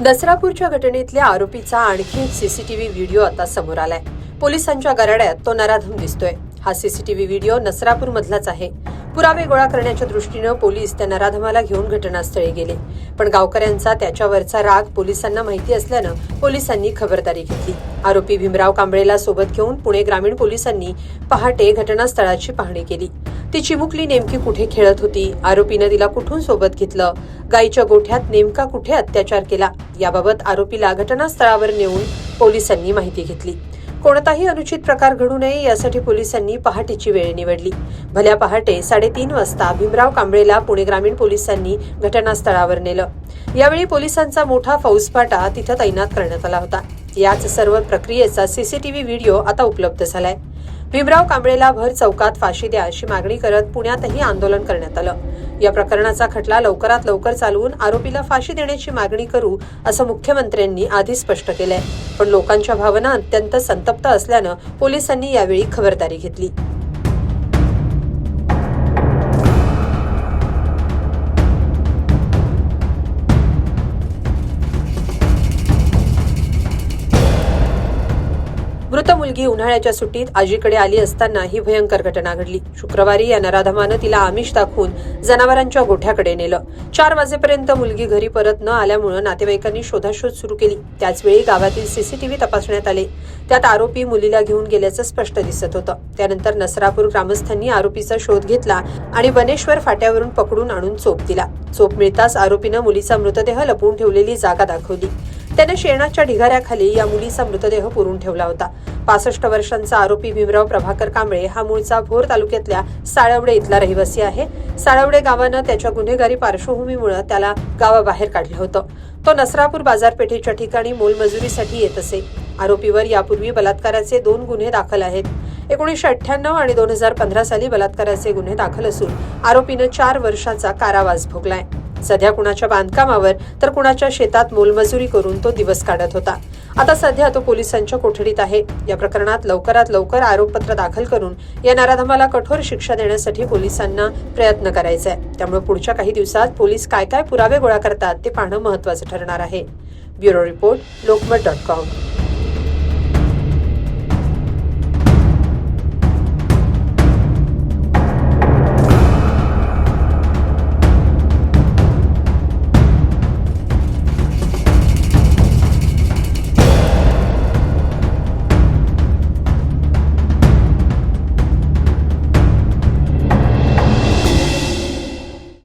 नसरापूरच्या घटनेतल्या आरोपीचा आणखी एक सीसीटीव्ही व्हिडिओ आता समोर आलाय। पोलिसांच्या गराड्यात तो नराधम दिसतोय। हा सीसीटीव्ही व्हिडिओ नसरापूर मधलाच आहे। पुरावे गोळा करण्याच्या दृष्टीनं पोलीस त्या नराधमाला घेऊन घटनास्थळी गेले, पण गावकऱ्यांचा त्याच्यावरचा राग पोलिसांना माहिती असल्यानं पोलिसांनी खबरदारी घेतली। आरोपी भीमराव कांबळेला सोबत घेऊन पुणे ग्रामीण पोलिसांनी पहाटे घटनास्थळाची पाहणी केली। ती चिमुकली नेमकी कुठे खेळत होती, आरोपीनं तिला कुठून सोबत घेतलं, गायीच्या गोठ्यात नेमका कुठे अत्याचार केला, याबाबत आरोपीला घटनास्थळावर नेऊन पोलिसांनी माहिती घेतली। कोणताही अनुचित प्रकार घडू नये यासाठी पोलिसांनी पहाटेची वेळ निवडली। भल्या पहाटे 3:30 वाजता भीमराव कांबळेला पुणे ग्रामीण पोलिसांनी घटनास्थळावर नेलं। यावेळी पोलिसांचा मोठा फौजफाटा तिथं तैनात करण्यात आला होता। याच सर्व प्रक्रियेचा सीसीटीव्ही व्हिडिओ आता उपलब्ध झालाय। भीमराव कांबळेला भर चौकात फाशी द्या अशी मागणी करत पुण्यातही आंदोलन करण्यात आलं। या प्रकरणाचा खटला लवकरात लवकर चालवून आरोपीला फाशी देण्याची मागणी करू असं मुख्यमंत्र्यांनी आधी स्पष्ट केलंय, पण लोकांच्या भावना अत्यंत संतप्त असल्यानं पोलिसांनी यावेळी खबरदारी घेतली। मृत मुलगी उन्हाळ्याच्या सुट्टीत आजीकडे आली असताना ही भयंकर घटना घडली। शुक्रवारी या नराधमानं तिला आमिष दाखवून जनावरांच्या गोठ्याकडे नेलं। 4 वाजेपर्यंत मुलगी घरी परत न आल्यामुळे नातेवाईकांनी शोधाशोध सुरू केली। त्याचवेळी गावातील सीसीटीव्ही तपासण्यात आले। त्यात आरोपी मुलीला घेऊन गेल्याचं स्पष्ट दिसत होतं। त्यानंतर नसरापूर ग्रामस्थांनी आरोपीचा शोध घेतला आणि बनेश्वर फाट्यावरून पकडून आणून चोप दिला। चोप मिळताच आरोपीनं मुलीचा मृतदेह लपवून ठेवलेली जागा दाखवली। त्याने शेणाच्या ढिगाऱ्याखाली या मुलीचा मृतदेह पुरून ठेवला होता। 65 वर्षांचा आरोपी भीमराव प्रभाकर कांबळे हा मूळचा भोर तालुक्यातल्या साळवडे इथला रहिवासी आहे। साळवडे गावानं त्याच्या गुन्हेगारी पार्श्वभूमीमुळे त्याला गावाबाहेर काढलं होतं। तो नसरापूर बाजारपेठेच्या ठिकाणी मोलमजुरीसाठी येत असे। आरोपीवर यापूर्वी बलात्काराचे 2 गुन्हे दाखल आहेत। 1998 आणि 2015 साली बलात्काराचे गुन्हे दाखल असून आरोपीनं 4 वर्षाचा कारावास भोगलाय। सध्या कुणाच्या बांधकामावर तर कुणाच्या शेतात मोलमजुरी करून तो दिवस काढत होता। आता सध्या तो पोलिसांच्या कोठडीत आहे। या प्रकरणात लवकरात लवकर आरोपपत्र दाखल करून या नराधमाला कठोर शिक्षा देण्यासाठी पोलिसांना प्रयत्न करायचा आहे। त्यामुळे पुढच्या काही दिवसात पोलीस काय काय पुरावे गोळा करतात ते पाहणं महत्त्वाचं ठरणार आहे। Bureau report, लोकमत.com।